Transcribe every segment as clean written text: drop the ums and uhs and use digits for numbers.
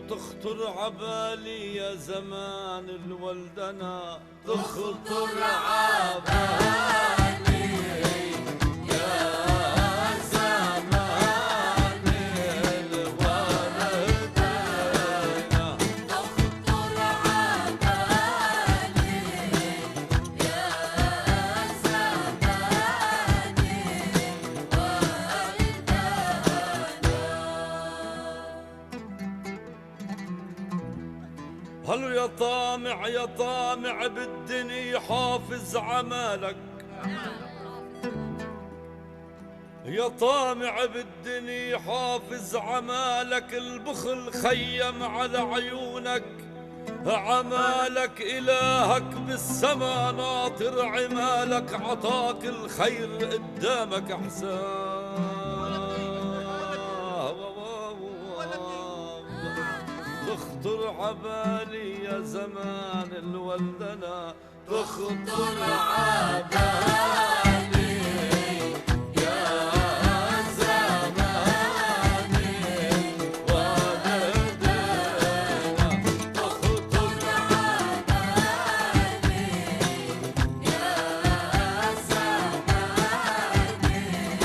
تخطر عبالي يا زمان الولدنا، تخطر عبالي يا زمان الولدنا، تخطر عبالي يا زمان الولدنا. هل يا طامع يا طامع بالدنيا حافظ عمالك، يا طامع بالدنيا حافظ عمالك، البخل خيم على عيونك، عمالك إلهك بالسما ناطر عمالك، عطاك الخير قدامك أحسان. تخطر عبالي يا زمان الولدنا، تخطر عبالي يا زمان الولدنا، تخطر عبالي يا زمان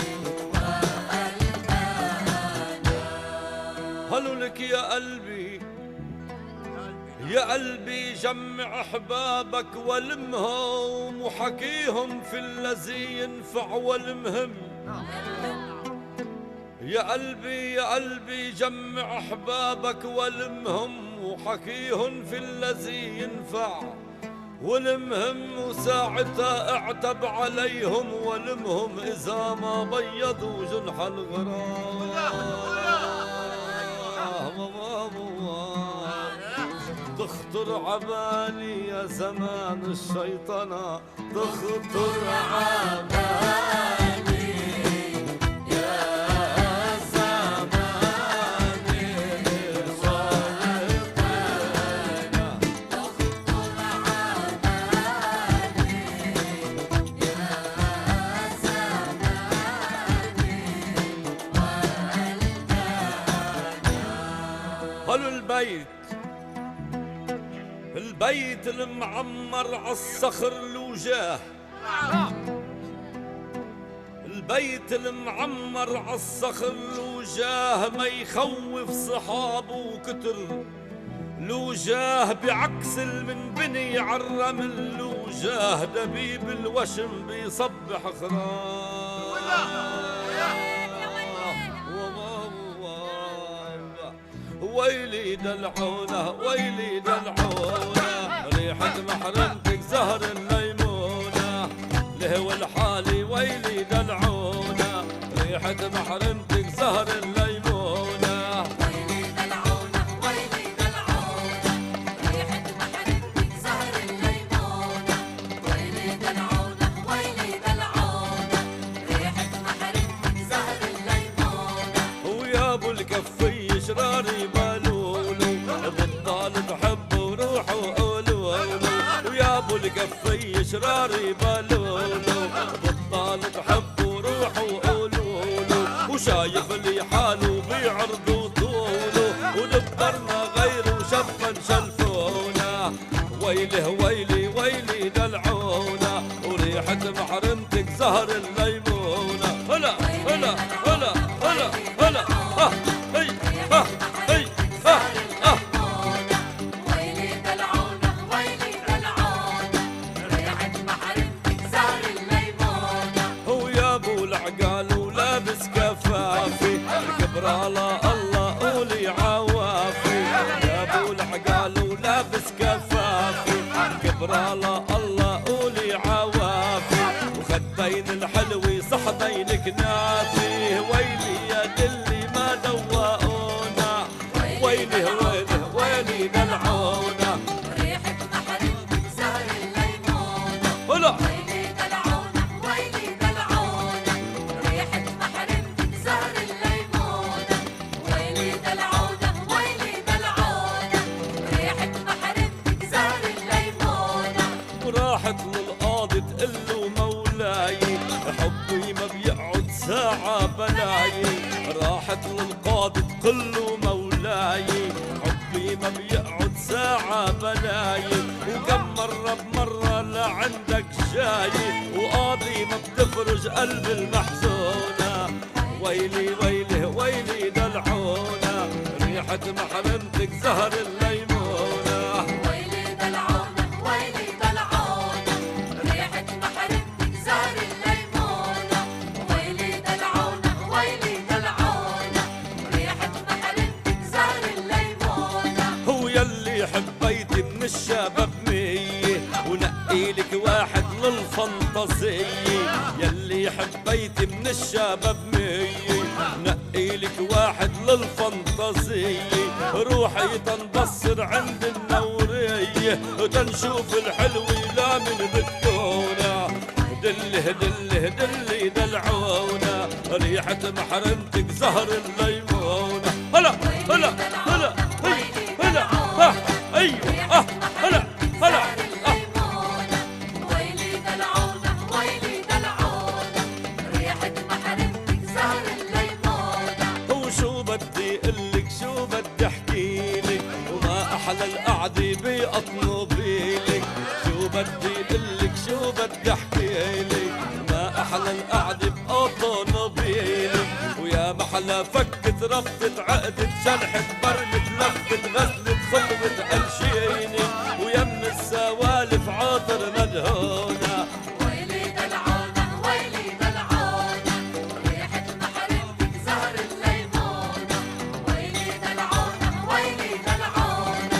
الولدنا. هلو لك يا قلبي يا قلبي، جمع احبابك والمهم وحكيهم في الذي ينفع والمهم. يا قلبي يا قلبي، جمع احبابك والمهم وحكيهم في الذي ينفع والمهم، وساعتها اعتب عليهم والمهم اذا ما بيضوا جنح الغرام. تخطر عبالي يا زمان الشيطنة، تخطر عبالي يا زمان الشيطنة، تخطر عبالي يا زمان الولدنا. هلو البيت المعمر عالصخر له جاه، البيت المعمر عالصخر له جاه، ما يخوف صحابه وكتر له جاه، بعكس المنبني عالرمل له جاه، دبيب الوشم بيصبح خرام. ويلي دلعونه ويلي دلعونه، ريحة محرمتك زهر الليمونة، لهو الحالي ويلي دلعونه، ريحة محرمتك زهر الليمونة، ويلي دلعونه ويلي دلعونه، ريحة محرمتك زهر الليمونة، ويلي دلعونه ويلي دلعونه، ريحة محرمتك زهر الليمونة. ويا ابو الكفي شراري بالولو، بطال بحبه وروحه قولولو، ويا ابو الكفي شراري بالولو، بطال بحبه وروحه قولولو، وشايف لي حاله بيعرضوا طوله، ونبرنا غيره شفا شلفونا، ويله ويلي ويلي دلعونا، وريحة محرمتك زهر الليمونة. هلا هلا هلا هلا هلا هي هي ويلي دلعونه ويلي دلعونه، ريحة محرمتك زهر الليمونة. هو يا ابو العقال ولابس كفافي، الكبر على الله قولي عوافي، يا ابو العقال ولابس كفافي، الكبر على الله قولي عوافي، وخدين الحلوي صحبين كنافي، ويلي يا دلي ما دوقونا، ويلي ويلي ويلي دلعونا، ريحة محرمتك زهر الليمونة. هلا ويلي دلعونه ويلي دلعونه، ريحة محرمتك زهر الليمونة. ويلي دلعونه ويلي دلعونه، ريحة محرمتك زهر الليمونة. وراحت للقاضي تقله مولاي، حبي ما بيقعد ساعة بلاي، راحت للقاضي تقله مولاي، حبي مع بلايب، وكم مرة بمرة لعندك شايب، وقاضي ما بتفرج قلب المحزونة. ويلي ويلي ويلي دلعونة، ريحة محرمتك زهر الليمونة. ويلي دلعونة ويلي دلعونة، ريحة محرمتك زهر الليمونة. ويلي دلعونة ويلي دلعونة، ريحة محرمتك زهر الليمونة. هو يلي حبيتي من الشباب مية، ونقيلك واحد للفانتازية. يلي حبيتي من الشباب مية، نقيلك واحد للفانتازية. روحي تنبصر عند النورية، تنشوف الحلوة لا من بتكونا. دله دله دلي دلعونا، ريحة محرمتك زهر الليمونة. هلا هلا هلا هلا ها ايوه هلا هلا. ويلي دلعونة ويلي دلعونة، ريحة محرمتك زهر الليمونة. وشو بدي قلك شو بدي احكيلك، وما احلى القعدة بأطنبيلك. شو بدي قلك شو بدي احكيلك، ما احلى القعدة بأطنبيلك. ويا محلى فكت ربطة عقدة شلحة برمة لفة غزلة صلوة قلشيني، ويا من السوالف عاطر مدهونة. ويلي دلعونة ويلي دلعونة، ريحة محرمتك زهر الليمونة. ويلي دلعونة ويلي دلعونة،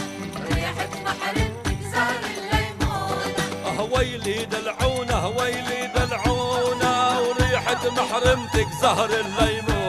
ريحة محرمتك زهر الليمونة. ويلي دلعونة ويلي دلعونة، وريحة محرمتك زهر الليمونة.